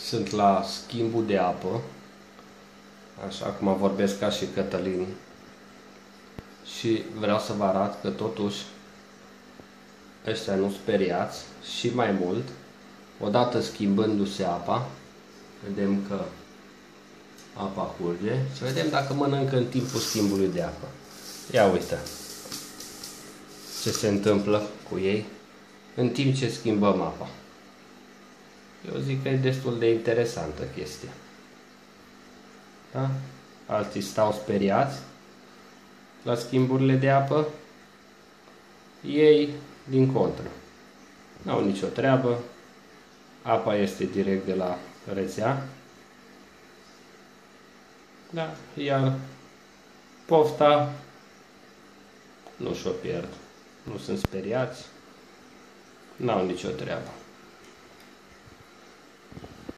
Sunt la schimbul de apă, așa cum vorbesc ca și Cătălin, și vreau să vă arăt că totuși ăștia nu speriați și mai mult, odată schimbându-se apa, vedem că apa curge și vedem dacă mănâncă în timpul schimbului de apă. Ia uite ce se întâmplă cu ei în timp ce schimbăm apa. Eu zic că e destul de interesantă chestia. Da? Alții stau speriați la schimburile de apă, ei din contră. N-au nicio treabă, apa este direct de la rețea, da? Iar pofta nu și-o pierd, nu sunt speriați, n-au nicio treabă.